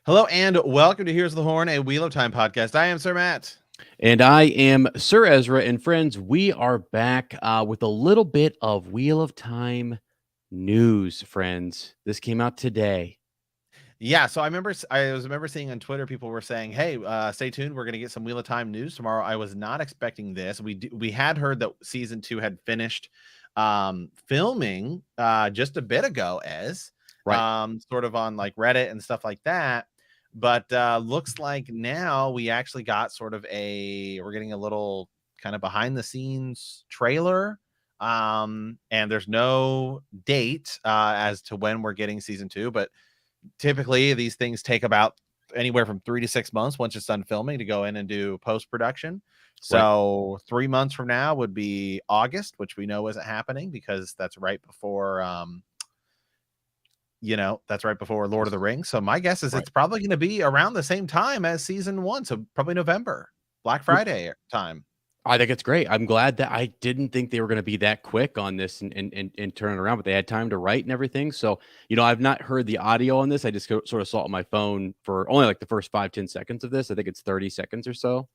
Hello and welcome to Here's the Horn, a Wheel of Time podcast. I am Sir Matt. And I am Sir Ezra. And friends, we are back with a little bit of Wheel of Time news, friends. This came out today. Yeah, so I remember seeing on Twitter people were saying, "Hey, stay tuned. We're going to get some Wheel of Time news tomorrow." I was not expecting this. We had heard that season 2 had finished filming just a bit ago, sort of on like Reddit and stuff like that. But looks like now we actually got we're getting a little kind of behind the scenes trailer. And there's no date as to when we're getting season 2, but typically these things take about anywhere from 3 to 6 months once it's done filming to go in and do post-production. So 3 months from now would be August, which we know isn't happening because that's right before that's right before Lord of the Rings. So my guess is it's probably going to be around the same time as season 1. So probably November, Black Friday time. I think it's great. I'm glad that I didn't think they were going to be that quick on this and turn it around, but they had time to write and everything. So, I've not heard the audio on this. I just sort of saw it on my phone for only like the first 5-10 seconds of this. I think it's 30 seconds or so.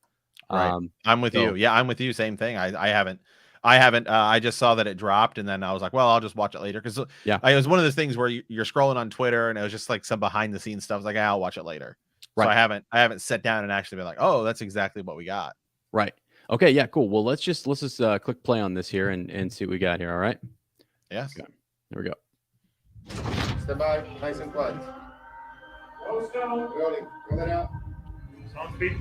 Right. I'm with you. Yeah, I'm with you. Same thing. I haven't. I just saw that it dropped, and then I was like, well, I'll just watch it later because it was one of those things where you're scrolling on Twitter, and it was just like some behind the scenes stuff. I was like, I'll watch it later. Right. So I haven't sat down and actually been like, oh, that's exactly what we got. Right. Okay. Yeah. Cool. Well, let's just click play on this here and see what we got here. All right. Yes. Okay. Here we go. Step by, nice and quiet. Rolling. Come it out. On speed.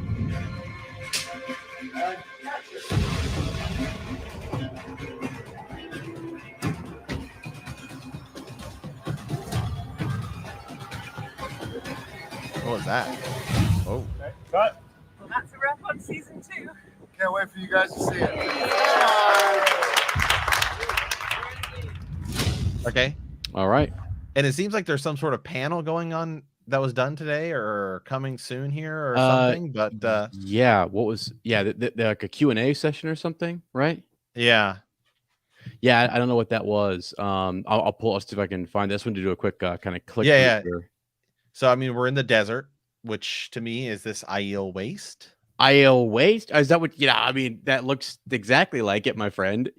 What was that? Oh. Okay, cut. Well, that's a wrap on season 2. Can't wait for you guys to see it. Okay. All right. And it seems like there's some sort of panel going on that was done today or coming soon here or something. But like a Q&A session or something, right? Yeah. Yeah, I don't know what that was. I'll pull see if I can find this one to do a quick kind of click. Yeah. So I mean, we're in the desert, which to me is this Aiel Waste. Aiel Waste? Is that what? I mean, that looks exactly like it, my friend.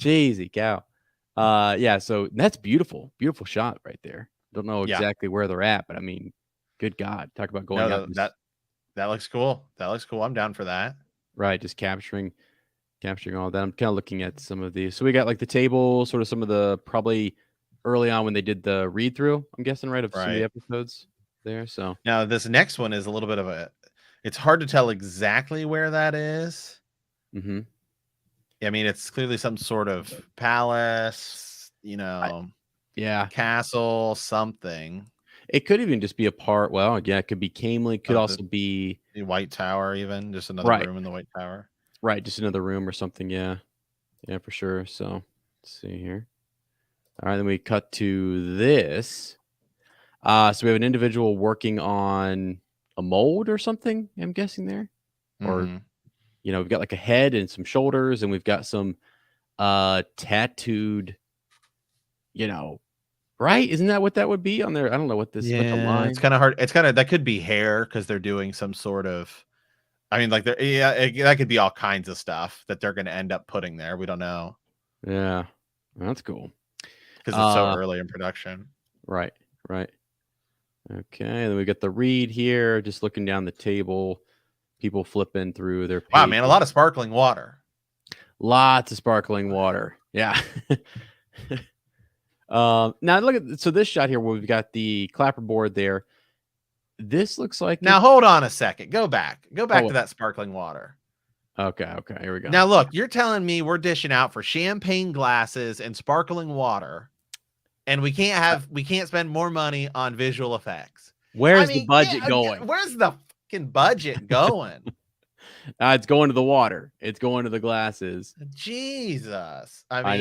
Jeezy cow. Yeah. So that's beautiful shot right there. Don't know exactly where they're at, but I mean, good God, talk about going out. That looks cool. That looks cool. I'm down for that. Right, just capturing all that. I'm kind of looking at some of these. So we got like the table, sort of some of the probably early on when they did the read through. I'm guessing of some of the episodes there. So now this next one is a little bit of it's hard to tell exactly where that is. Mm-hmm. I mean, it's clearly some sort of palace, castle, something. It could even just be a part. Well, yeah, it could be Camelin. Could also be the White Tower, even just another room in the White Tower. Right, just another room or something. Yeah, for sure. So let's see here. All right, then we cut to this. So we have an individual working on a mold or something. I'm guessing there, or we've got like a head and some shoulders, and we've got some tattooed. Right? Isn't that what that would be on there? I don't know what this. Yeah, it's kind of hard. That could be hair because they're doing some sort of. I mean, like that could be all kinds of stuff that they're going to end up putting there. We don't know. Yeah, that's cool because it's so early in production. Right. Okay, and then we got the read here. Just looking down the table, people flipping through their pages. Wow, man, a lot of sparkling water. Lots of sparkling water. Yeah. Now look at this shot here where we've got the clapperboard there. This looks like now. Hold on a second. Go back to that sparkling water. Okay. Here we go. Now look, you're telling me we're dishing out for champagne glasses and sparkling water, and we can't spend more money on visual effects. Where's the budget going? Where's the fucking budget going? It's going to the water. It's going to the glasses. Jesus. I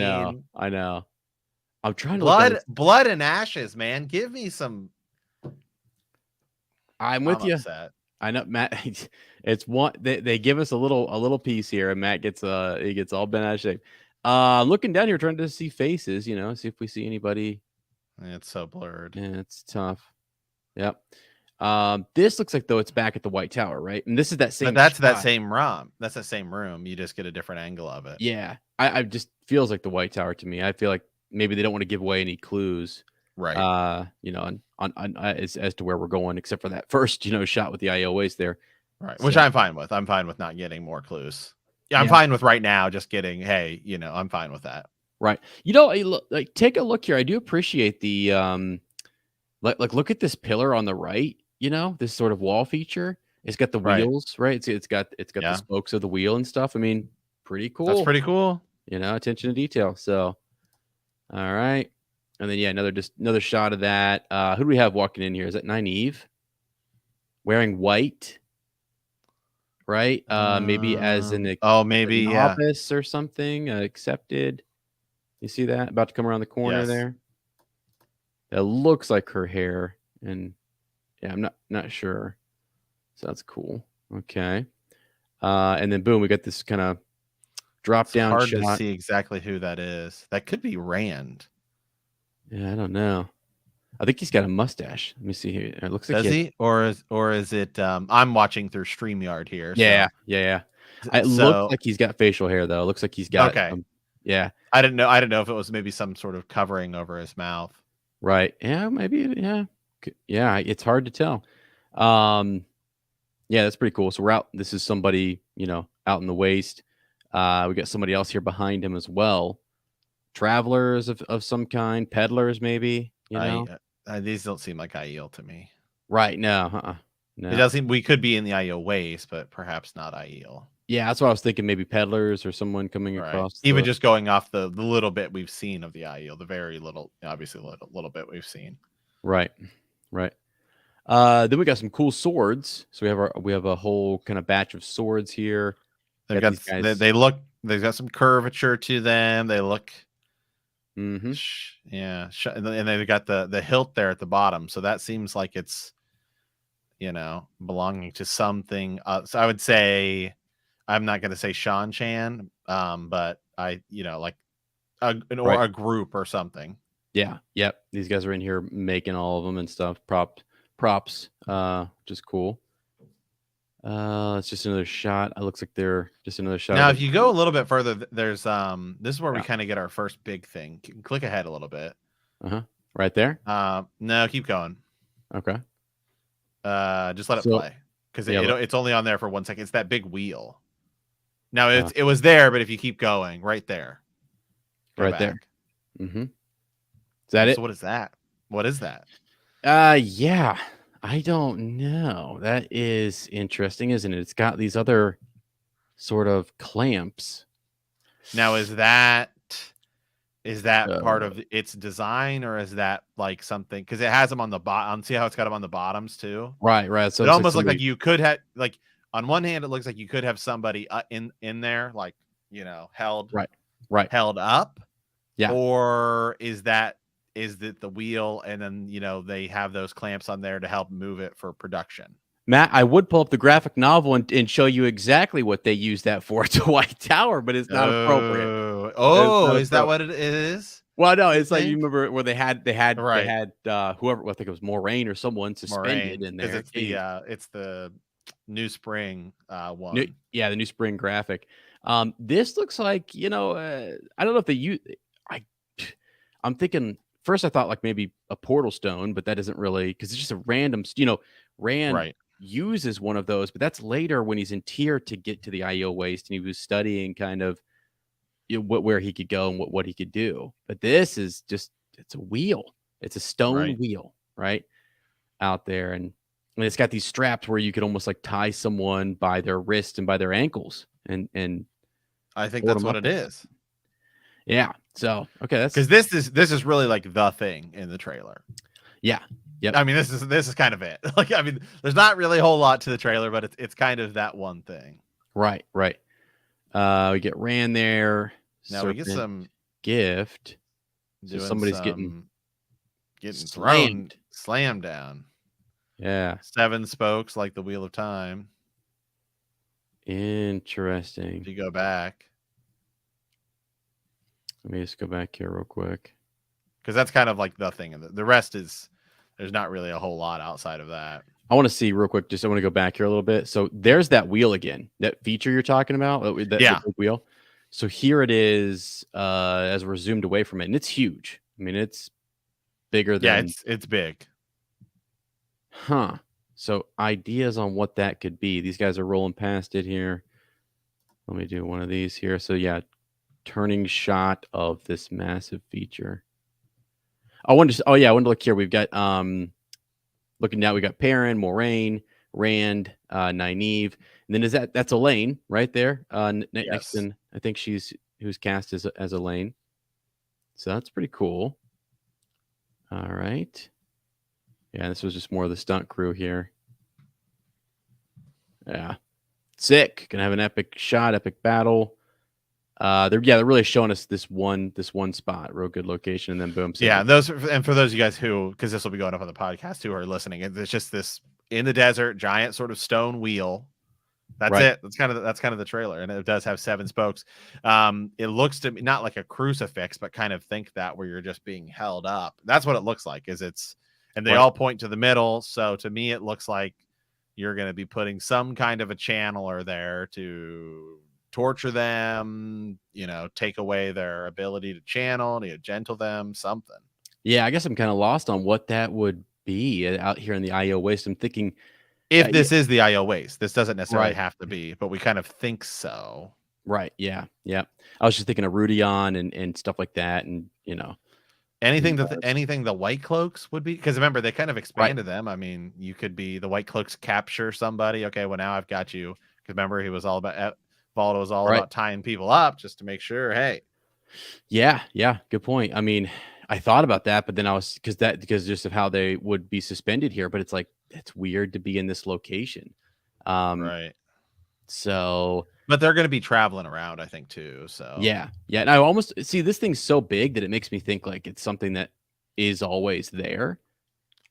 know. I'm trying to blood and ashes, man. Give me some. I'm with you. Upset. I know, Matt. It's one. They give us a little piece here, and Matt gets he gets all bent out of shape. Looking down here, trying to see faces. See if we see anybody. It's so blurred. Yeah, it's tough. Yep. This looks like though it's back at the White Tower, right? And this is that same. But that's that shot. same room. That's the same room. You just get a different angle of it. Yeah, I just feels like the White Tower to me. I feel like maybe they don't want to give away any clues, Right. you know, on as to where we're going, except for that first, shot with the IO waste there. Right. So, Which I'm fine with. I'm fine with not getting more clues. Yeah, I'm Yeah. fine with right now just getting, hey, I'm fine with that. right. Like take a look here. I do appreciate the like look at this pillar on the right. This sort of wall feature. It's got the Right. wheels, right? It's got the Yeah. spokes of the wheel and stuff. I mean, pretty cool. That's pretty cool. Attention to detail. So, all right. And then, yeah, another shot of that. Who do we have walking in here? Is that Nynaeve? Wearing white, right? Maybe as an maybe, yeah. novice or something, accepted. You see that? About to come around the corner Yes. there. That looks like her hair. And yeah, I'm not sure. So that's cool. Okay. And then boom, we got this kind of drop It's down hard shot. to see exactly who that is. That could be Rand. Yeah, I don't know. I think he's got a mustache. Let me see here. It looks like Does he? Or is it I'm watching through StreamYard here. Yeah. It looks So like he's got facial hair though. It looks like he's got Okay. yeah. I didn't know if it was maybe some sort of covering over his mouth. Right. Yeah, maybe. Yeah. Yeah, it's hard to tell. Yeah, that's pretty cool. So we're out. This is somebody, out in the waste. We got somebody else here behind him as well. Travelers of some kind, peddlers maybe, These don't seem like IEL to me. Right. No. No. It does seem we could be in the IEL waste, but perhaps not IEL. Yeah, that's what I was thinking. Maybe peddlers or someone coming Right. across. Even just going off the little bit we've seen of the IEL, the very little, obviously little bit we've seen. Right. Then we got some cool swords. So we have a whole kind of batch of swords here. They've Got got these guys- they've got some curvature to them. They look Mhm. and they've got the hilt there at the bottom. So that seems like it's belonging to something. So I would say I'm not going to say Shan Chan, but like a group or something. Yeah. Yep. These guys are in here making all of them and stuff. Props. Which is cool. It's just another shot. It looks like they're just another shot. Now, if you go a little bit further, there's this is where we Yeah. kind of get our first big thing. Click ahead a little bit. Right there. No, keep going. Okay. Just let it So- play because yeah, it's only on there for 1 second. It's that big wheel. Now it was there, but if you keep going, right there, Go Right there. back. Mm-hmm. Is that it? So what is that? What is that? Yeah. I don't know. That is interesting, isn't it? It's got these other sort of clamps. Now is that part of its design, or is that like something? Because it has them on the bottom. See how it's got them on the bottoms too. Right. So it it's almost looks like somebody- you could have on one hand, it looks like you could have somebody in there, like held Right. held up. Yeah. Or is it the wheel, and then they have those clamps on there to help move it for production? Matt, I would pull up the graphic novel and show you exactly what they use that for. It's a White Tower, but it's not appropriate. Oh, is that what it is? Well, no, it's like think? you remember where they had Right. whoever, I think it was Moraine or someone suspended in there. It's the New Spring one. The New Spring graphic. This looks like I don't know if they use. I'm thinking first I thought like maybe a portal stone, but that isn't really because it's just a random. Rand Right. uses one of those, but that's later when he's in tier to get to the IO waste and he was studying kind of where he could go and what he could do. But this is just it's a wheel. It's a stone wheel, right? Out there. And it's got these straps where you could almost like tie someone by their wrist and by their ankles. And I think hold that's them what up it with is. Yeah. So okay, that's Because this is really like the thing in the trailer. Yeah. Yep. I mean, this is kind of it. There's not really a whole lot to the trailer, but it's kind of that one thing. Right. We get Rand there. Now we get Serpent some gift. So doing somebody's getting slammed. slammed down. Yeah. 7 spokes like the Wheel of Time. Interesting. If you go back, Let me just go back here real quick. because that's kind of like the thing. The rest is There's not really a whole lot outside of that. I want to see real quick. I want to go back here a little bit. So there's that wheel again, that feature you're talking about. That Yeah. big wheel. So here it is as we're zoomed away from it, and it's huge. I mean, it's bigger than. Yeah, it's big. Huh. So ideas on what that could be. These guys are rolling past it here. Let me do one of these here. So yeah, turning shot of this massive feature. I wanted to look here. We've got looking down, we got Perrin, Moraine, Rand, Nynaeve, and then that's Elaine right there. Next, and I think who's cast as Elaine. So that's pretty cool. All right. Yeah, this was just more of the stunt crew here. Yeah. Sick. Gonna have an epic shot, epic battle. They're really showing us this one spot, real good location, and then boom. Yeah, and for those of you guys who, because this will be going up on the podcast who are listening, it's just this in the desert giant sort of stone wheel. That's Right. it. That's kind of the trailer, and it does have 7 spokes. It looks to me not like a crucifix, but kind of think that where you're just being held up. That's what it looks like. And they Right. all point to the middle. So to me, it looks like you're going to be putting some kind of a channeler there to torture them, take away their ability to channel, to gentle them, something. Yeah, I guess I'm kind of lost on what that would be out here in the IO Waste. I'm thinking If this is the IO Waste, this doesn't necessarily Right. have to be, but we kind of think so. right. Yeah. I was just thinking of Rudion and stuff like that, and Anything Yes. anything the White Cloaks would be, because remember they kind of expanded them. I mean, you could be the White Cloaks capture somebody. Okay, well now I've got you. Because remember he was all about Valdo was all Right. about tying people up just to make sure. Hey, Yeah, good point. I mean, I thought about that, but then I was because just of how they would be suspended here, but it's like it's weird to be in this location. right. So But they're going to be traveling around, I think, too. So yeah. And I almost see this thing's so big that it makes me think like it's something that is always there,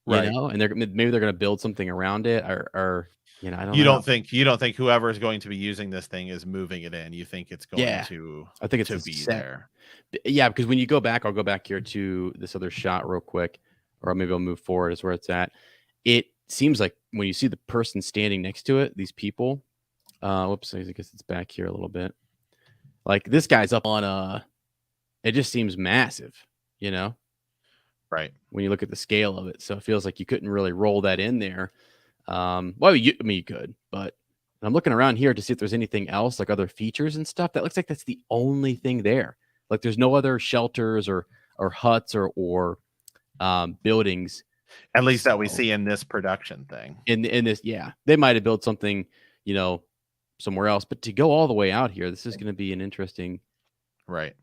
Right. And maybe they're going to build something around it, or I don't know. you don't think whoever is going to be using this thing is moving it in. You think it's going to I think it's to a be set. there. Yeah, because when you go back, I'll go back here to this other shot real quick, or maybe I'll move forward is where it's at. It seems like when you see the person standing next to it, these people, whoops, I guess it's back here a little bit. Like this guy's up on it just seems massive, Right. when you look at the scale of it. So it feels like you couldn't really roll that in there. Well, you could, but I'm looking around here to see if there's anything else, like other features and stuff. That looks like that's the only thing there. Like there's no other shelters or huts or buildings. At least that we So- see in this production thing. In this. Yeah, they might have built something, somewhere else, but to go all the way out here, this is going to be an interesting Right.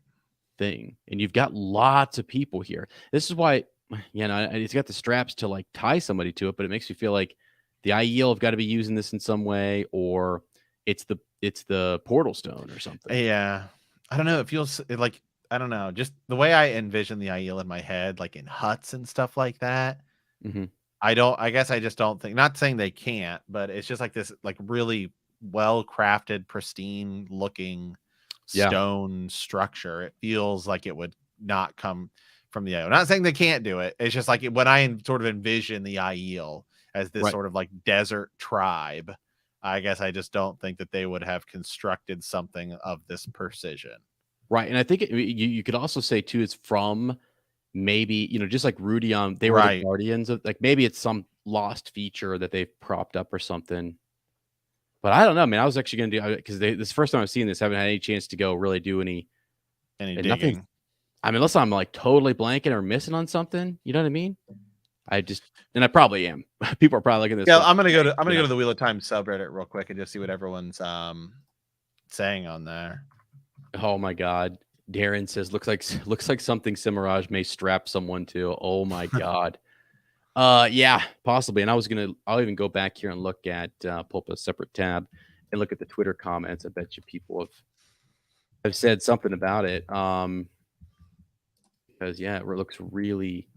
thing. And you've got lots of people here. This is why, it's got the straps to like tie somebody to it, but it makes you feel like the IEL have got to be using this in some way, or it's the portal stone or something. Yeah. I don't know. It feels like, I don't know, just the way I envision the IEL in my head, like in huts and stuff like that. Mm-hmm. I guess I just don't think, not saying they can't, but it's just like this, like really well crafted, pristine looking stone structure. It feels like it would not come from the IEL. Not saying they can't do it. It's just like when I sort of envision the IEL as this Right. sort of like desert tribe, I guess I just don't think that they would have constructed something of this precision. Right. And I think you could also say too, it's from maybe, just like Rudion, they were the Right. guardians of, like, maybe it's some lost feature that they've propped up or something. But I don't know, man. I was actually going to do, because this is the first time I've seen this, haven't had any chance to go really do any Any And nothing- digging. I mean, unless I'm like totally blanking or missing on something, you know what I mean? And I probably am. People are probably looking at this. Yeah, going, I'm gonna go to Yeah. the Wheel of Time subreddit real quick and just see what everyone's saying on there. oh my God. Darren says, looks like something Cimirage may strap someone to. Oh my God. Yeah, possibly. And I'll even go back here and look at, pull up a separate tab and look at the Twitter comments. I bet you people have said something about it. Because it looks really,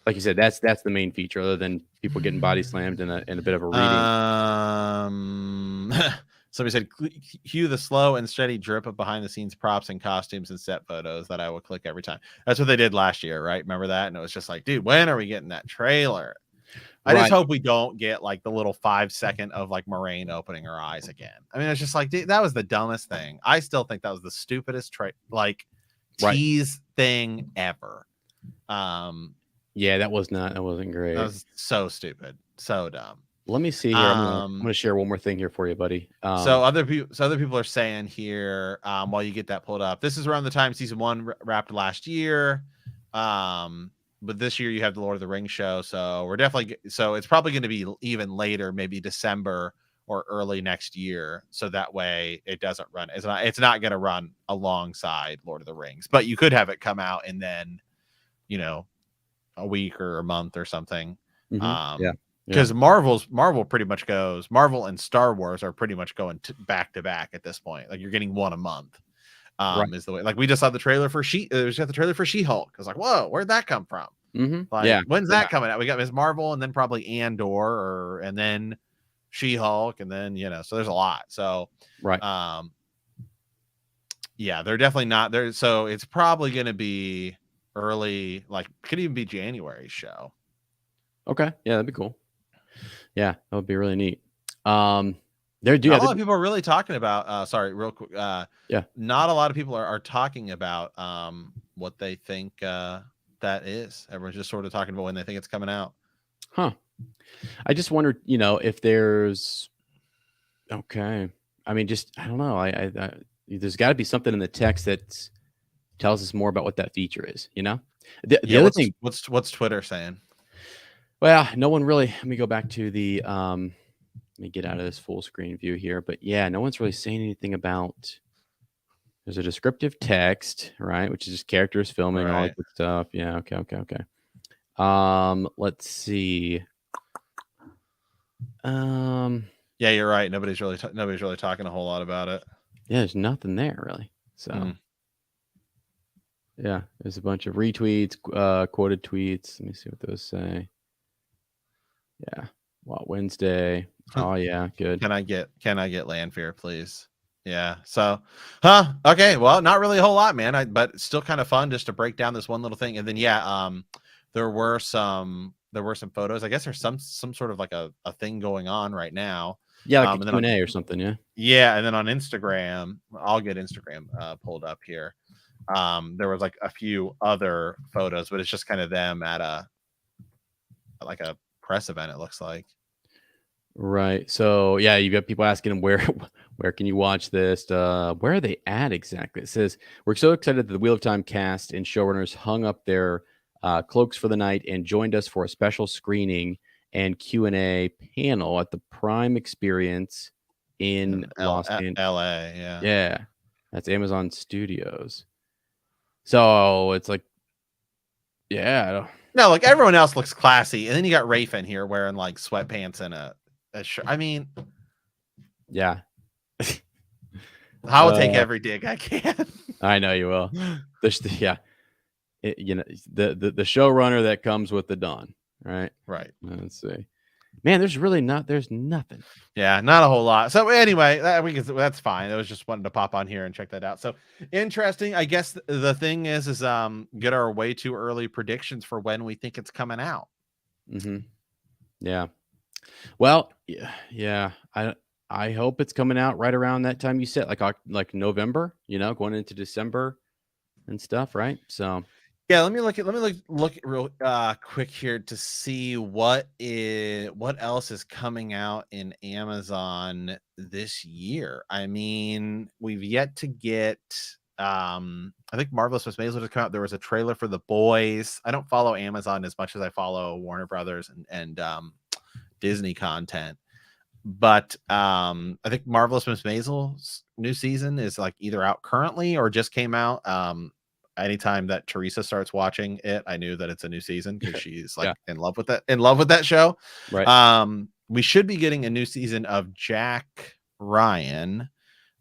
like you said, that's the main feature, other than people getting body slammed and a bit of a reading. Somebody said, cue the slow and steady drip of behind the scenes props and costumes and set photos that I will click every time. That's what they did last year, right? Remember that? And it was just like, dude, when are we getting that trailer? I just Right. hope we don't get like the little 5-second of like Moraine opening her eyes again. I mean, it's just like, dude, that was the dumbest thing. I still think that was the stupidest Right. tease thing ever. Yeah, that wasn't great. That was so stupid, so dumb. Let me see here. I'm gonna share one more thing here for you, buddy. So other people are saying here, while you get that pulled up, this is around the time season 1 wrapped last year. But this year you have the Lord of the Rings show, so we're definitely it's probably going to be even later, maybe December or early next year, so that way it doesn't run. It's not going to run alongside Lord of the Rings, but you could have it come out and then, a week or a month or something. Yeah. Because Marvel pretty much goes. Marvel and Star Wars are pretty much going back to back at this point. Like you're getting one a month. Is the way. Like we just saw the trailer for She-Hulk. I was like, whoa, where'd that come from? Like, when's that coming out? We got Ms. Marvel and then probably Andor and then She-Hulk and then so there's a lot. So right. Yeah, they're definitely not there. So it's probably going to be early, like could even be January's show. Okay, yeah, that'd be cool. Yeah, that would be really neat. A lot of people are really talking about sorry, real quick. Yeah. Not a lot of people are talking about what they think that is. Everyone's just sort of talking about when they think it's coming out. Huh. I just wondered, if there's okay. I mean, just I don't know. I there's got to be something in the text that tells us more about what that feature is, The other thing, what's Twitter saying? Well, no one really. Let me go back to the let me get out of this full screen view here. But yeah, no one's really saying anything about. There's a descriptive text, right, which is just characters filming all that good stuff. Yeah. Okay. Let's see. Yeah, you're right. Nobody's really talking a whole lot about it. Yeah, there's nothing there really. So. Yeah, there's a bunch of retweets, quoted tweets. Let me see what those say. Yeah. Well, Wednesday. Oh yeah, good. Can I get Lanfear, please? Yeah. So, okay. Well, not really a whole lot, man. But it's still kind of fun just to break down this one little thing. And then there were some photos. I guess there's some sort of like a thing going on right now. Yeah, like a Q&A or something. Yeah. Yeah, and then on Instagram, I'll get Instagram pulled up here. There was like a few other photos, but it's just kind of them at a press event, it looks like. Right. So yeah, you got people asking them where can you watch this? Where are they at exactly? It says we're so excited that the Wheel of Time cast and showrunners hung up their cloaks for the night and joined us for a special screening and Q&A panel at the Prime Experience in LA. Yeah, that's Amazon Studios. So it's like, yeah. No, like everyone else looks classy, and then you got Rafe in here wearing like sweatpants and a shirt. I mean, yeah. I will take every dig I can. I know you will. Yeah, the showrunner that comes with the Dawn, right? Right. Let's see. Man, there's nothing. Yeah, not a whole lot. So anyway, that's fine. I was just wanted to pop on here and check that out. So interesting. I guess the thing is get our way too early predictions for when we think it's coming out. Mm-hmm. Yeah. Well, yeah. I hope it's coming out right around that time you said, like November. Going into December and stuff, right? So. Yeah, let me look real quick here to see what else is coming out in Amazon this year. I mean, we've yet to get I think Marvelous Miss Maisel just come out. There was a trailer for The Boys. I don't follow Amazon as much as I follow Warner Brothers and Disney content. But I think Marvelous Miss Maisel's new season is like either out currently or just came out. Anytime that Teresa starts watching it, I knew that it's a new season because she's like in love with that show. Right. We should be getting a new season of Jack Ryan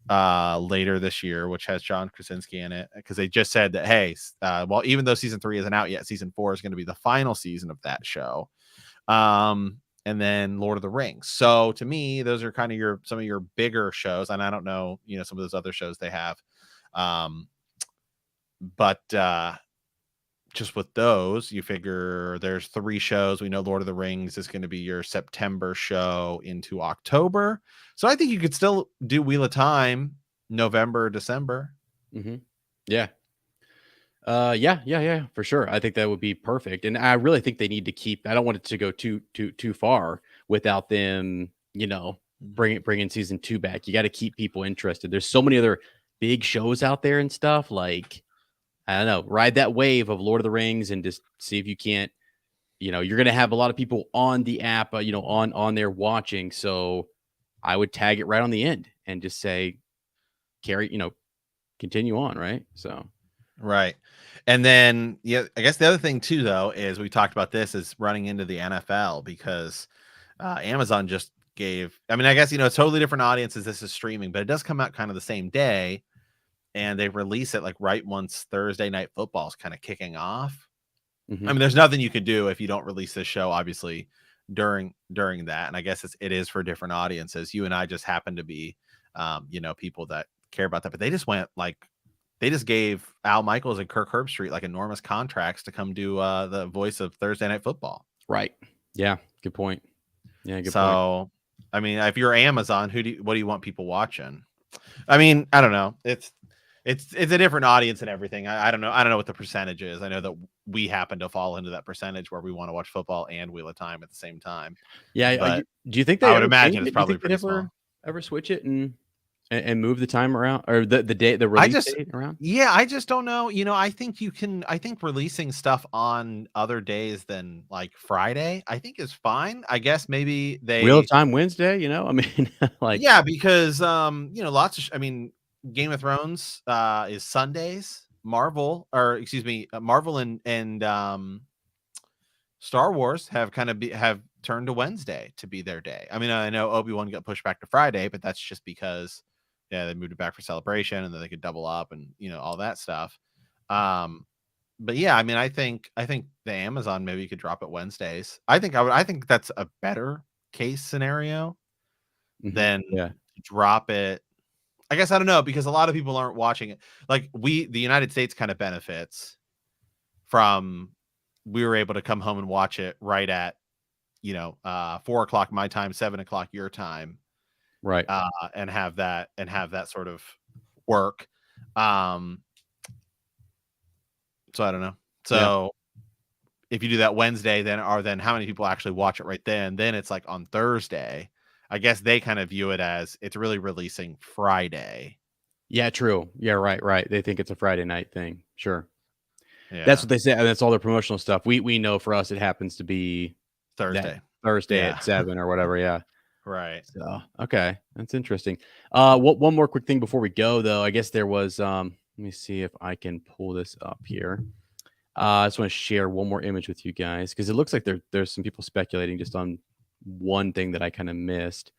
later this year, which has John Krasinski in it, because they just said that, hey, well, even though season 3 isn't out yet, season 4 is going to be the final season of that show. and then Lord of the Rings. So to me, those are kind of some of your bigger shows, and I don't know, some of those other shows they have. But just with those, you figure there's 3 shows. We know Lord of the Rings is going to be your September show into October. So I think you could still do Wheel of Time November, December. Mm-hmm. Yeah. Yeah, for sure. I think that would be perfect. And I really think they need to keep, I don't want it to go too far without them, bringing season 2 back. You got to keep people interested. There's so many other big shows out there and stuff. Like, I don't know, ride that wave of Lord of the Rings and just see if you can't, you're going to have a lot of people on the app, on there watching. So I would tag it right on the end and just say, continue on. Right. So. Right. And then, I guess the other thing too, though, is we talked about this is running into the NFL because Amazon just I guess, it's totally different audiences. This is streaming, but it does come out kind of the same day. And they release it like right once Thursday Night Football is kind of kicking off. Mm-hmm. I mean, there's nothing you could do if you don't release this show, obviously, during that. And I guess it is for different audiences. You and I just happen to be, people that care about that. But they just gave Al Michaels and Kirk Herbstreit like enormous contracts to come do the voice of Thursday Night Football. Right. Yeah. Good point. Yeah. Good point. So, I mean, if you're Amazon, what do you want people watching? I mean, I don't know. It's a different audience and everything. I don't know. I don't know what the percentage is. I know that we happen to fall into that percentage where we want to watch football and Wheel of Time at the same time. Yeah. But do you think they? I would imagine it's probably pretty ever, small. Ever switch it and move the time around or the release date around? Yeah, I just don't know. I think I think releasing stuff on other days than like Friday, I think is fine. I guess maybe Wheel of Time Wednesday, I mean, like, yeah, because lots of Game of Thrones is Sundays. Marvel and Star Wars have have turned to Wednesday to be their day. I mean, I know Obi-Wan got pushed back to Friday, but that's just because they moved it back for Celebration and then they could double up and all that stuff. But yeah, I mean, I think the Amazon maybe could drop it Wednesdays. I think that's a better case scenario than drop it. I guess I don't know, because a lot of people aren't watching it. Like the United States kind of benefits from we were able to come home and watch it right at 4:00 my time, 7:00 your time, right? And have that sort of work. So I don't know. So if you do that Wednesday, then how many people actually watch it right then? Then it's like on Thursday. I guess they kind of view it as it's really releasing Friday. Yeah, true. Yeah, right. They think it's a Friday night thing. Sure. Yeah. That's what they say. And that's all their promotional stuff. We know for us, it happens to be Thursday at 7 or whatever. Yeah. Right. So, okay. That's interesting. One more quick thing before we go, though. I guess there was, let me see if I can pull this up here. I just want to share one more image with you guys because it looks like there's some people speculating just on one thing that I kind of missed.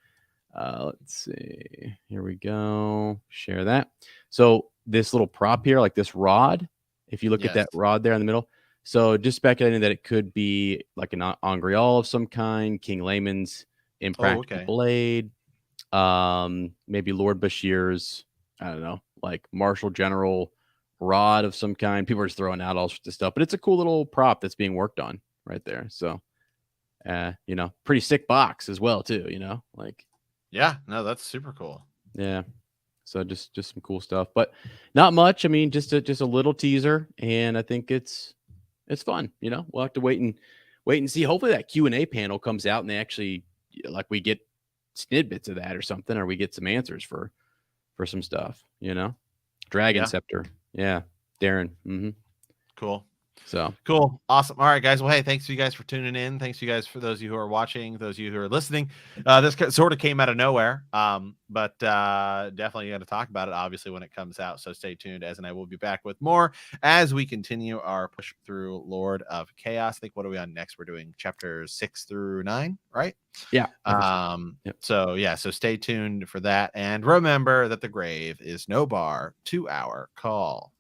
Let's see. Here we go. Share that. So this little prop here, like this rod, if you look at that rod there in the middle. So just speculating that it could be like an Angreal of some kind, King Layman's Impractical Blade, maybe Lord Bashir's, I don't know, like Marshal General rod of some kind. People are just throwing out all sorts of stuff, but it's a cool little prop that's being worked on right there. So, pretty sick box as well too, like. Yeah, no, that's super cool. Yeah. So just some cool stuff, but not much. I mean, just a little teaser, and I think it's fun. We'll have to wait and see. Hopefully that Q&A panel comes out and they actually we get snidbits of that or something, or we get some answers for some stuff. Dragon Scepter. Yeah, Darren. Mm-hmm. Cool. So cool. Awesome. All right, guys. Well, hey, thanks to you guys for tuning in. Thanks to you guys for those of you who are watching, those of you who are listening. This sort of came out of nowhere, but definitely going to talk about it, obviously, when it comes out. So stay tuned. Ez and I will be back with more as we continue our push through Lord of Chaos. I think, what are we on next? We're doing chapters 6 through 9, right? Yeah. Yep. So stay tuned for that. And remember that the grave is no bar to our call.